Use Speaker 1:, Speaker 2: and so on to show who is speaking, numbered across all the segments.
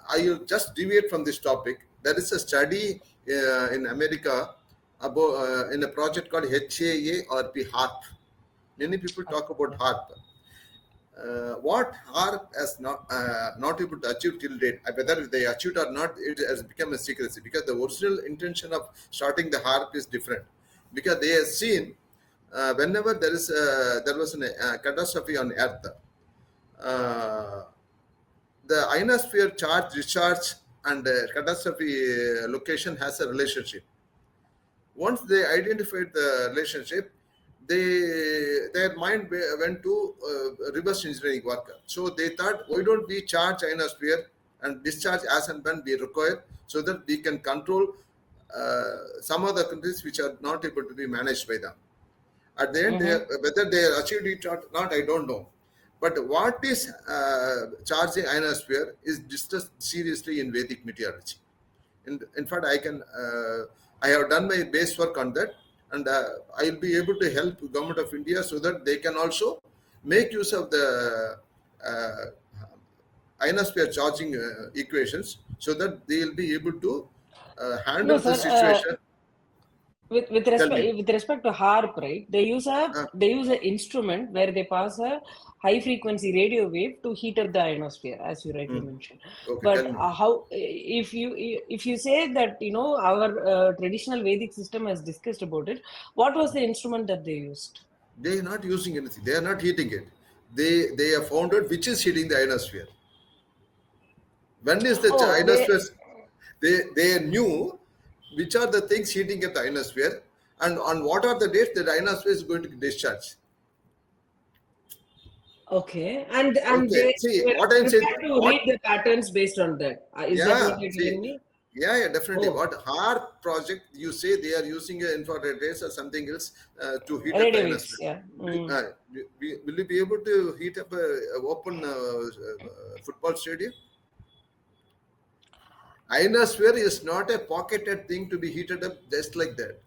Speaker 1: I will just deviate from this topic. There is a study in America about in a project called HAARP, HARP. Many people talk about HARP. What HARP has not able to achieve till date, whether they achieved or not, it has become a secrecy, because the original intention of starting the HARP is different. Because they have seen whenever there was a catastrophe on Earth, the ionosphere charge discharge and catastrophe location has a relationship. Once they identified the relationship, their mind went to reverse engineering work. So they thought, why don't we charge ionosphere and discharge as and when we require, so that we can control some other countries which are not able to be managed by them. At the end, whether they achieved it or not, I don't know. But what is charging ionosphere is discussed seriously in Vedic meteorology. In fact, I have done my base work on that, and I will be able to help Government of India so that they can also make use of the ionosphere charging equations, so that they will be able to handle the situation.
Speaker 2: With respect to HARP, right? They use an instrument where they pass a high frequency radio wave to heat up the ionosphere, as you rightly mentioned.
Speaker 1: Okay,
Speaker 2: but how, if you say that our traditional Vedic system has discussed about it, what was the instrument that they used?
Speaker 1: They are not using anything. They are not heating it. They have found out which is heating the ionosphere. When is the ionosphere? They knew which are the things heating at the ionosphere, and on what are the dates that ionosphere is going to discharge.
Speaker 2: Okay, and
Speaker 1: okay. What I'm saying,
Speaker 2: to read the patterns based on that. Is that what you're telling me?
Speaker 1: Yeah, definitely. What HARP project, you say they are using infrared rays or something else to heat up the ionosphere. Yeah. Will you be able to heat up an open football stadium? Ionosphere is not a pocketed thing to be heated up just like that.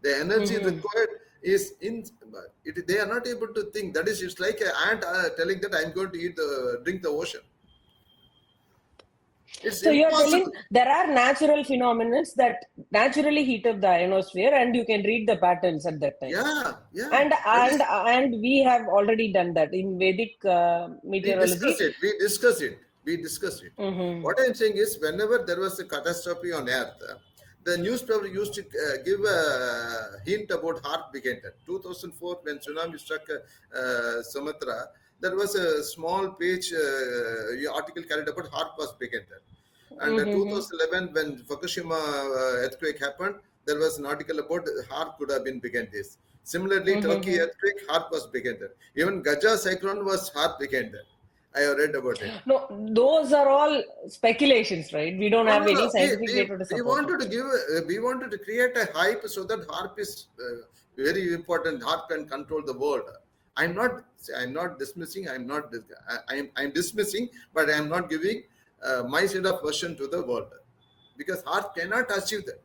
Speaker 1: The energy required is they are not able to think. That is, it's like an ant telling that I'm going to drink the ocean. It's
Speaker 2: so you're telling there are natural phenomena that naturally heat up the ionosphere, and you can read the patterns at that time.
Speaker 1: Yeah.
Speaker 2: And we have already done that in Vedic meteorology.
Speaker 1: We discussed it. What I'm saying is, whenever there was a catastrophe on Earth, the newspaper used to give a hint about HARP began. 2004, when tsunami struck Sumatra, there was a small page article carried about HARP was began. And 2011, when Fukushima earthquake happened, there was an article about HARP could have been began this. Similarly, Turkey earthquake, HARP was began there. Even Gaja cyclone was HARP began there. I have read about it.
Speaker 2: No, those are all speculations, right? We don't have any scientific data to support.
Speaker 1: We wanted to create a hype so that HARP is very important. HARP can control the world. I'm not dismissing. I'm dismissing, but I'm not giving my side of version to the world, because HARP cannot achieve that.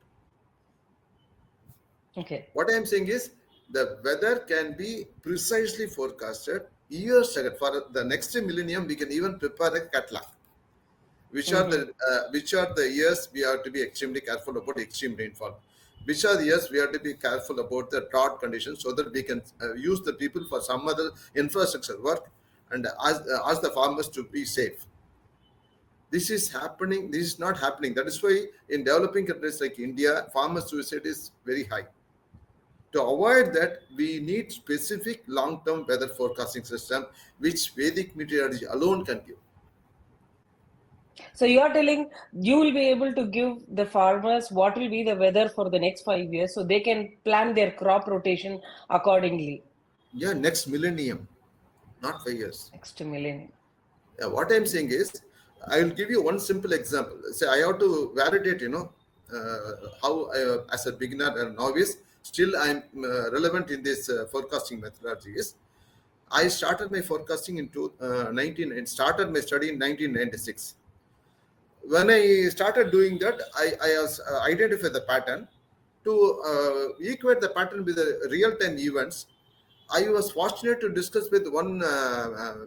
Speaker 2: Okay.
Speaker 1: What I'm saying is, the weather can be precisely forecasted years ahead. For the next millennium, we can even prepare a catalog. Which are the years we have to be extremely careful about extreme rainfall? Which are the years we have to be careful about the drought conditions, so that we can use the people for some other infrastructure work, and ask the farmers to be safe. This is happening. This is not happening. That is why in developing countries like India, farmer suicide is very high. To avoid that, we need specific long-term weather forecasting system, which Vedic meteorology alone can give.
Speaker 2: So you are telling you will be able to give the farmers what will be the weather for the next 5 years, so they can plan their crop rotation accordingly.
Speaker 1: Yeah, next millennium, not 5 years.
Speaker 2: Next millennium.
Speaker 1: Yeah, what I'm saying is, I will give you one simple example. Say I have to validate, how as a beginner and novice, still I'm relevant in this forecasting methodologies. I started my forecasting started my study in 1996. When I started doing that, I identified the pattern. To equate the pattern with the real-time events, I was fortunate to discuss with one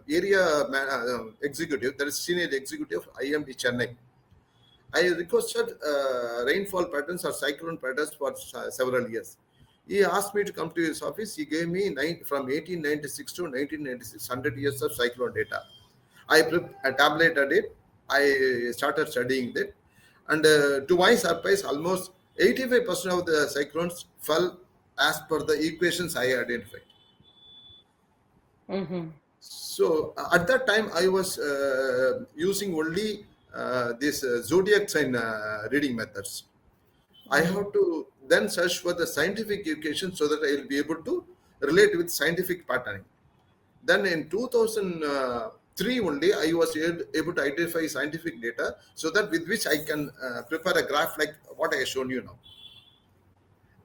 Speaker 1: area executive, that is senior executive of IMD Chennai. I requested rainfall patterns or cyclone patterns for several years. He asked me to come to his office. He gave me from 1896 to 1996, 100 years of cyclone data. I tabulated it. I started studying it. And to my surprise, almost 85% of the cyclones fell as per the equations I identified.
Speaker 2: Mm-hmm.
Speaker 1: So at that time, I was using only this zodiac sign reading methods. I have to then search for the scientific equation so that I will be able to relate with scientific patterning. Then in 2003 only, I was able to identify scientific data so that with which I can prepare a graph like what I have shown you now.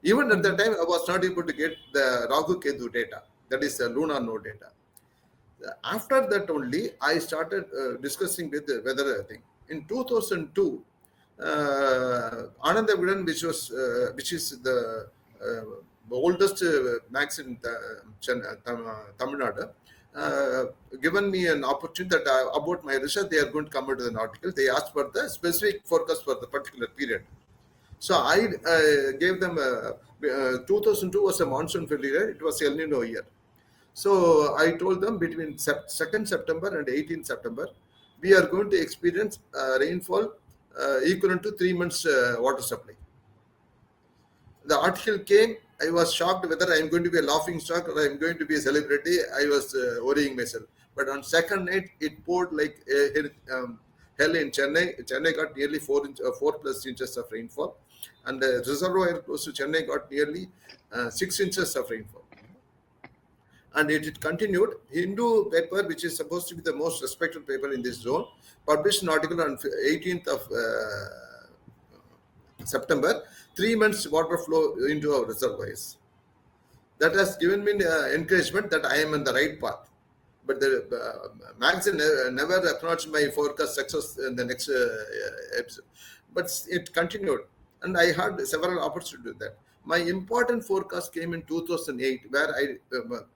Speaker 1: Even at that time, I was not able to get the Rahu Ketu data, that is the lunar node data. After that only, I started discussing with the weather thing. In 2002, Ananda Vidan, which is the oldest magazine in Tamil Nadu, given me an opportunity that about my research, they are going to come into an article. They asked for the specific forecast for the particular period. So I gave them 2002 was a monsoon failure. It was El Nino year. So I told them between 2nd September and 18th September, we are going to experience rainfall equivalent to 3 months water supply. The article came. I was shocked whether I am going to be a laughing stock or I am going to be a celebrity. I was worrying myself. But on second night, it poured like hell in Chennai. Chennai got nearly 4+ inches of rainfall. And the reservoir close to Chennai got nearly 6 inches of rainfall. And it continued. Hindu paper, which is supposed to be the most respected paper in this zone, published an article on 18th of September, 3 months water flow into our reservoirs. That has given me encouragement that I am on the right path. But the magazine never acknowledged my forecast success in the next episode. But it continued. And I had several opportunities to do that. My important forecast came in 2008, where I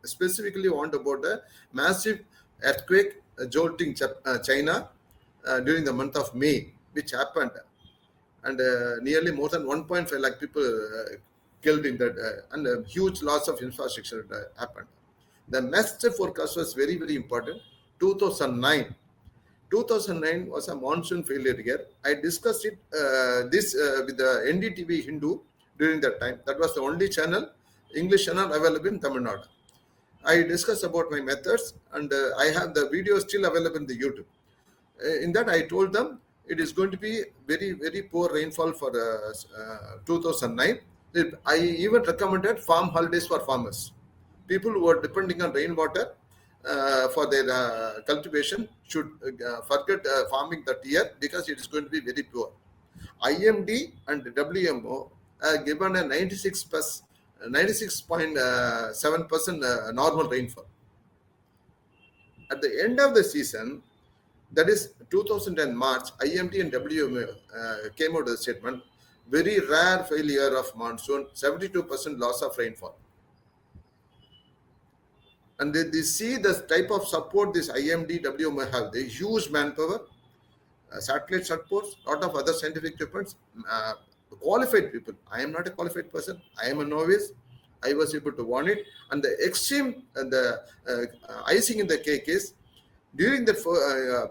Speaker 1: specifically warned about a massive earthquake jolting China during the month of May, which happened. And nearly more than 1.5 lakh people killed in that, and huge loss of infrastructure happened. The next forecast was very, very important. 2009. 2009 was a monsoon failure year. I discussed it with the NDTV Hindu during that time. That was the only channel, English channel available in Tamil Nadu. I discussed about my methods, and I have the video still available in the YouTube. In that, I told them it is going to be very, very poor rainfall for 2009. I even recommended farm holidays for farmers. People who are depending on rainwater for their cultivation should forget farming that year because it is going to be very poor. IMD and WMO given a 96.7% normal rainfall. At the end of the season, that is 2010 March, IMD and WMO came out with a statement, very rare failure of monsoon, 72% loss of rainfall. And they see the type of support this IMD, WMO have. They huge manpower, satellite supports, lot of other scientific equipments, qualified people. I am not a qualified person. I am a novice. I was able to warn it. And the extreme, the icing in the cake is, during the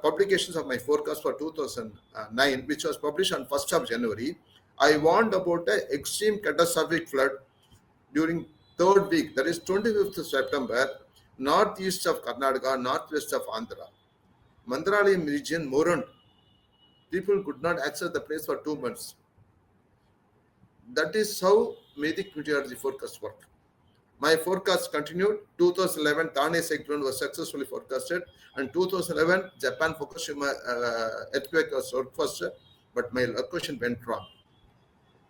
Speaker 1: publications of my forecast for 2009, which was published on 1st of January, I warned about an extreme catastrophic flood during third week, that is 25th of September, northeast of Karnataka, northwest of Andhra. Mantralayam region mourned. People could not access the place for 2 months. That is how Vedic meteorology forecasts work. My forecast continued. 2011, Thane cyclone was successfully forecasted, and 2011, Japan Fukushima earthquake was forecasted, but my location went wrong.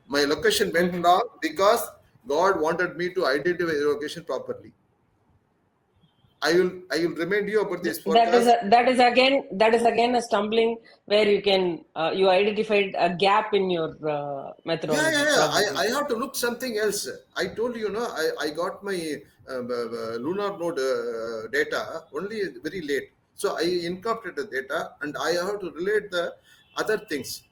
Speaker 1: My location went wrong because God wanted me to identify the location properly. I will remind you about this forecast.
Speaker 2: That is again a stumbling where you can you identified a gap in your methodology.
Speaker 1: Yeah. I have to look something else. I told you, I got my lunar node data only very late. So I incorporated the data and I have to relate the other things.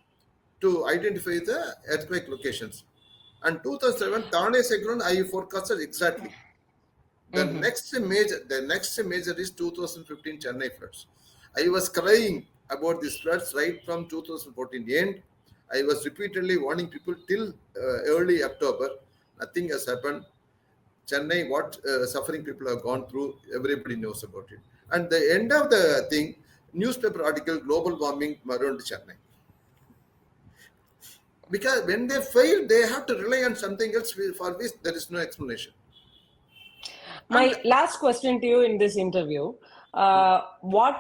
Speaker 1: to identify the earthquake locations. And 2007 Thane cyclone I forecasted exactly. The next major is 2015 Chennai floods. I was crying about these floods right from 2014 end. I was repeatedly warning people till early October. Nothing has happened. Chennai, what suffering people have gone through, everybody knows about it. And the end of the thing, newspaper article, global warming around Chennai. Because when they fail, they have to rely on something else for which there is no explanation.
Speaker 2: My
Speaker 1: And
Speaker 2: last question to you in this interview, what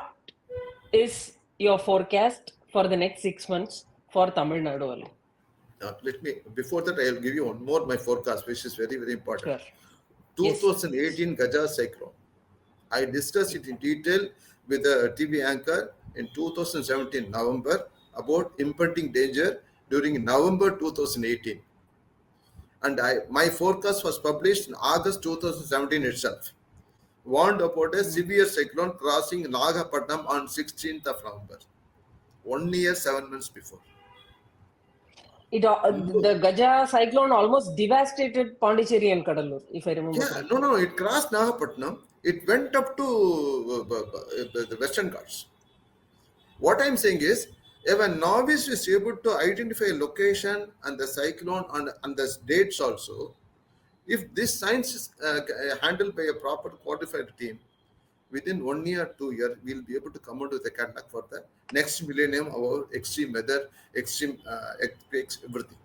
Speaker 2: is your forecast for the next 6 months for Tamil Nadu only?
Speaker 1: before that, I'll give you one more my forecast, which is very, very important.
Speaker 2: Sure. Yes.
Speaker 1: 2018 Gaja cyclone. I discussed it in detail with the TV anchor in 2017 November about impending danger during November 2018. And my forecast was published in August 2017 itself. Warned about a severe cyclone crossing Nagapatnam on 16th of November. 1 year, 7 months before.
Speaker 2: The Gaja cyclone almost devastated Pondicherry and Kadalur, if I remember correctly.
Speaker 1: No, it crossed Nagapatnam. It went up to the Western Ghats. What I'm saying is, if a novice is able to identify location and the cyclone and the dates also, if this science is handled by a proper qualified team, within 1 year, 2 years, we'll be able to come out with a catalog for the next millennium about extreme weather, extreme earthquakes, everything.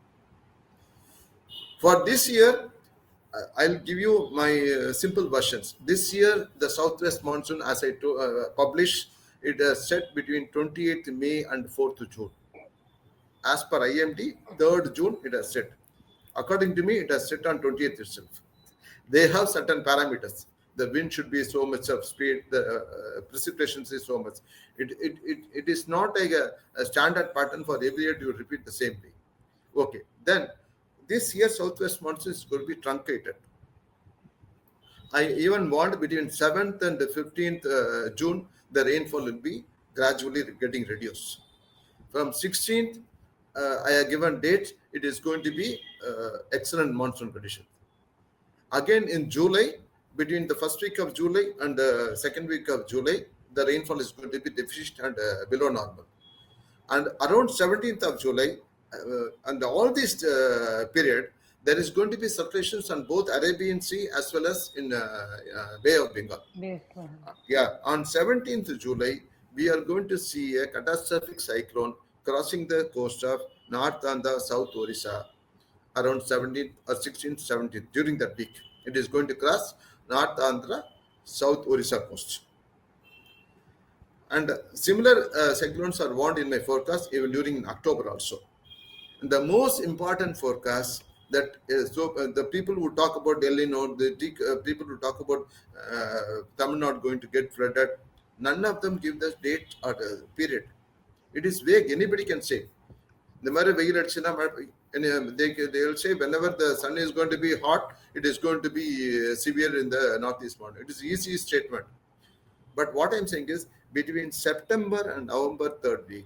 Speaker 1: For this year, I'll give you my simple versions. This year, the southwest monsoon, as I published, it is set between 28th May and 4th June. As per IMD, 3rd June, it has set. According to me, it has set on 20th itself. They have certain parameters. The wind should be so much of speed, the precipitation is so much. It is not a standard pattern for every year to repeat the same way. Okay, then this year southwest monsoon is going to be truncated. I even warned between 7th and 15th June, the rainfall will be gradually getting reduced. From 16th, I have given date, it is going to be excellent monsoon condition. Again in July, between the first week of July and the second week of July, the rainfall is going to be deficient and below normal. And around 17th of July, and all this period, there is going to be circulations on both Arabian Sea as well as in Bay of Bengal. On 17th July, we are going to see a catastrophic cyclone crossing the coast of North Andhra, South Orissa, around 17th or 16th, 17th. During that week, it is going to cross North Andhra, South Orissa coast. And similar cyclones are warned in my forecast even during October also. And the most important forecast that is, the people who talk about Delhi Node, the people who talk about Tamil Nadu going to get flooded, none of them give the date or the period. It is vague. Anybody can say. The matter they'll say whenever the sun is going to be hot, it is going to be severe in the northeast mountain. It is easy statement. But what I'm saying is between September and November 3rd week,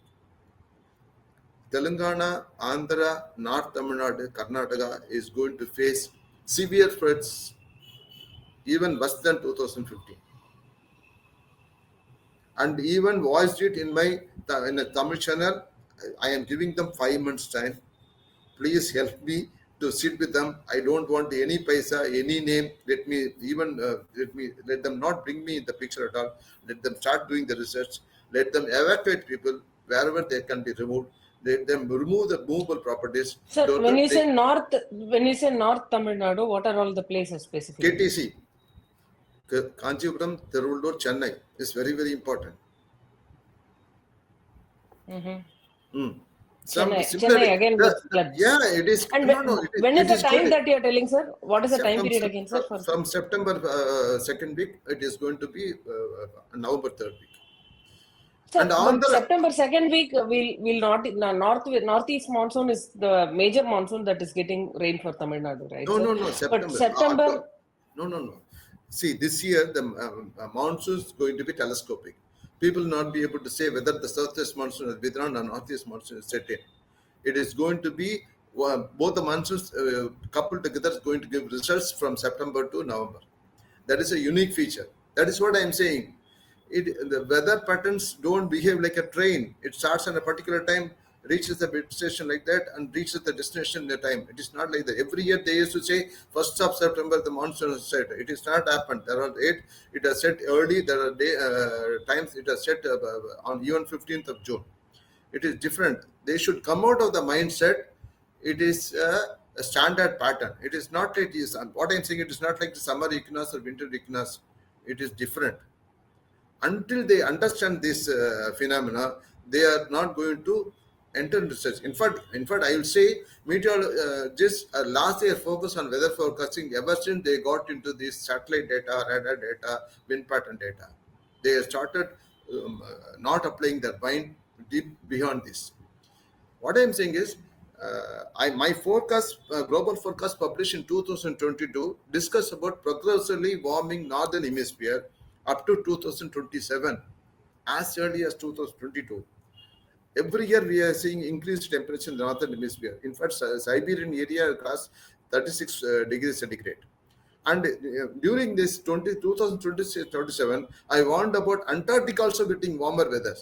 Speaker 1: Telangana, Andhra, North Tamil Nadu, Karnataka is going to face severe floods even worse than 2015. And even voiced it in a Tamil channel. I am giving them 5 months time. Please help me to sit with them. I don't want any paisa, any name. Let them not bring me in the picture at all. Let them start doing the research. Let them evacuate people wherever they can be removed. Let them remove the movable properties.
Speaker 2: Sir, when you say North Tamil Nadu, what are all the places specifically?
Speaker 1: KTC, Kanchipuram, Tiruvallur, Chennai is very, very important.
Speaker 2: Chennai again with floods.
Speaker 1: Yeah, it is.
Speaker 2: And when is the time that you are telling, sir? What is the time period again, sir?
Speaker 1: From September second week, it is going to be November 3rd week.
Speaker 2: Sir, and September 2nd week will not northeast monsoon is the major monsoon that is getting rain for Tamil Nadu, right?
Speaker 1: No.
Speaker 2: But September.
Speaker 1: No. See, this year the monsoon is going to be telescopic. People will not be able to say whether the southwest monsoon is withdrawn or northeast monsoon is set in. It is going to be both the monsoons coupled together is going to give results from September to November. That is a unique feature. That is what I am saying. The weather patterns don't behave like a train. It starts at a particular time, reaches the bit station like that, and reaches the destination in the time. It is not like that. Every year they used to say 1st of September the monsoon has set. It is not happened. There are eight. It has set early. There are times it has set on even 15th of June. It is different. They should come out of the mindset. It is a standard pattern. It is not like this. What I'm saying, it is not like the summer equinox or winter equinox. It is different. Until they understand this phenomena, they are not going to enter into research. In fact, I will say meteorologists last year focused on weather forecasting. Ever since they got into this satellite data, radar data, wind pattern data, they started not applying their mind deep beyond this. What I'm saying is, my forecast, global forecast published in 2022, discuss about progressively warming northern hemisphere up to 2027, as early as 2022. Every year we are seeing increased temperature in the northern hemisphere. In fact, Siberian area crossed 36 degrees centigrade. And during this 2026-27, I warned about Antarctica also getting warmer weather,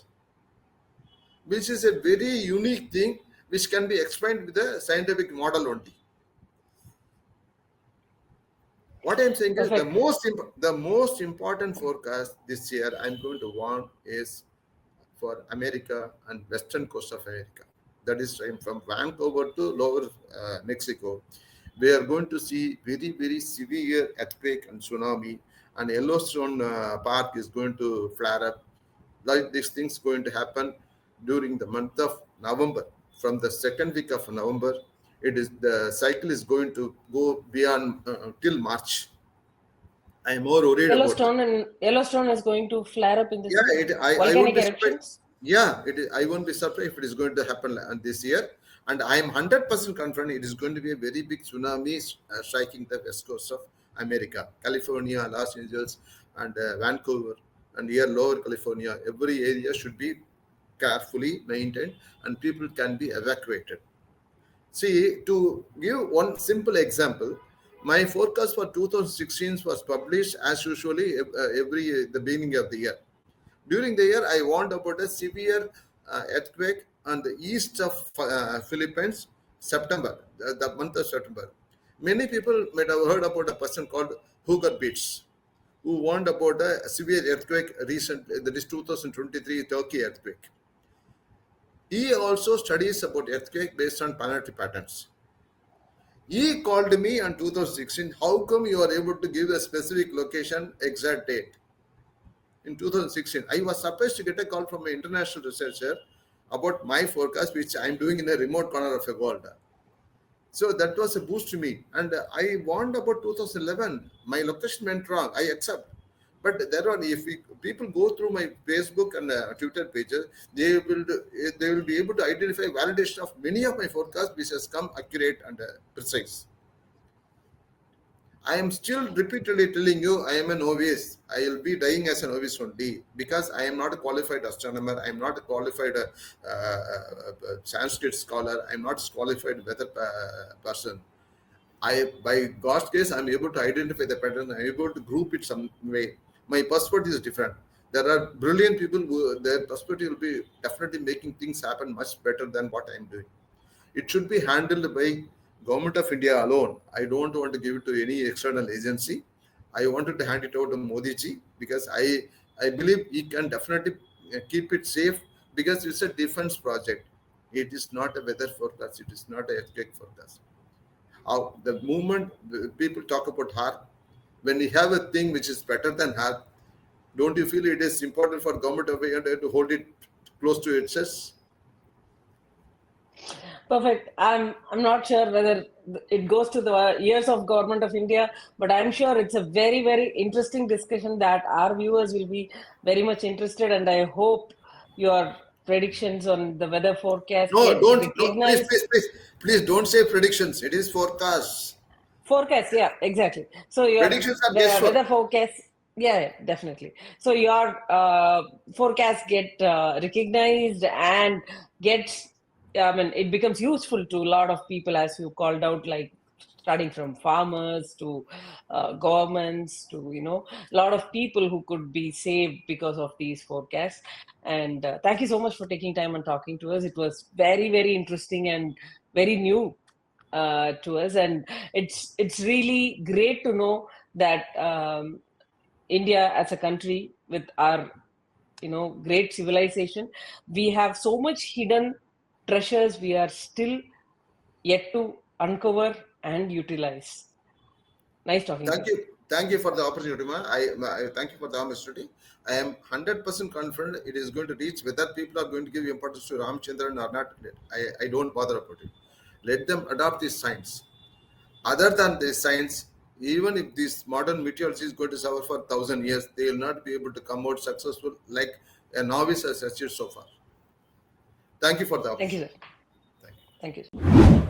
Speaker 1: which is a very unique thing which can be explained with a scientific model only. What I'm saying is the most important forecast this year I'm going to warn is for America and western coast of America. That is from Vancouver to lower Mexico. We are going to see very, very severe earthquake and tsunami, and Yellowstone Park is going to flare up. Like these things going to happen during the month of November. From the second week of November, the cycle is going to go beyond till March. I am more worried about
Speaker 2: Yellowstone is going to flare up in this
Speaker 1: volcanic eruptions. Yeah, I won't be surprised if it is going to happen this year. And I am 100% confident it is going to be a very big tsunami striking the west coast of America, California, Los Angeles, and Vancouver, and here lower California. Every area should be carefully maintained and people can be evacuated. See, to give one simple example, my forecast for 2016 was published as usually the beginning of the year. During the year, I warned about a severe earthquake on the east of Philippines, September, the month of September. Many people might have heard about a person called Hugo Beats, who warned about a severe earthquake recently, that is 2023 Turkey earthquake. He also studies about earthquake based on planetary patterns. He called me on 2016, how come you are able to give a specific location, exact date? In 2016, I was surprised to get a call from an international researcher about my forecast, which I'm doing in a remote corner of the world. So that was a boost to me. And I warned about 2011. My location went wrong. I accept. But if people go through my Facebook and Twitter pages, they will be able to identify validation of many of my forecasts, which has come accurate and precise. I am still repeatedly telling you, I am a novice. I will be dying as a novice only because I am not a qualified astronomer. I am not a qualified Sanskrit scholar. I am not a qualified weather person. By God's grace, I am able to identify the pattern. I am able to group it some way. My perspective is different. There are brilliant people who their perspective will be definitely making things happen much better than what I am doing. It should be handled by Government of India alone. I don't want to give it to any external agency. I wanted to hand it over to Modi ji because I believe he can definitely keep it safe because it's a defense project. It is not a weather forecast. It is not an earthquake forecast. How the moment people talk about HARP, when you have a thing which is better than HARP, don't you feel it is important for Government of India to hold it close to its chest?
Speaker 2: Perfect. I'm not sure whether it goes to the ears of Government of India, but I'm sure it's a very, very interesting discussion that our viewers will be very much interested, and I hope your predictions on the weather forecast
Speaker 1: please don't say predictions. It is forecasts.
Speaker 2: Forecast, yeah, exactly. So your
Speaker 1: predictions are guesswork.
Speaker 2: Weather forecast, yeah, definitely. So your forecasts get recognized and get I mean, it becomes useful to a lot of people, as you called out, like starting from farmers to governments to, a lot of people who could be saved because of these forecasts. And thank you so much for taking time and talking to us. It was very, very interesting and very new to us. And it's really great to know that India as a country with our great civilization, we have so much hidden treasures we are still yet to uncover and utilize. Nice talking to
Speaker 1: Thank
Speaker 2: you.
Speaker 1: you. Thank you for the opportunity, ma. I thank you for the opportunity. I am 100% confident it is going to reach. Whether people are going to give importance to Ramachandran or not, I don't bother about it. Let them adopt this science. Other than this science, even if this modern meteorology is going to suffer for 1,000 years, they will not be able to come out successful like a novice has achieved so far. Thank you for the
Speaker 2: Thank you, sir.
Speaker 1: opportunity. Thank you.
Speaker 2: Thank you.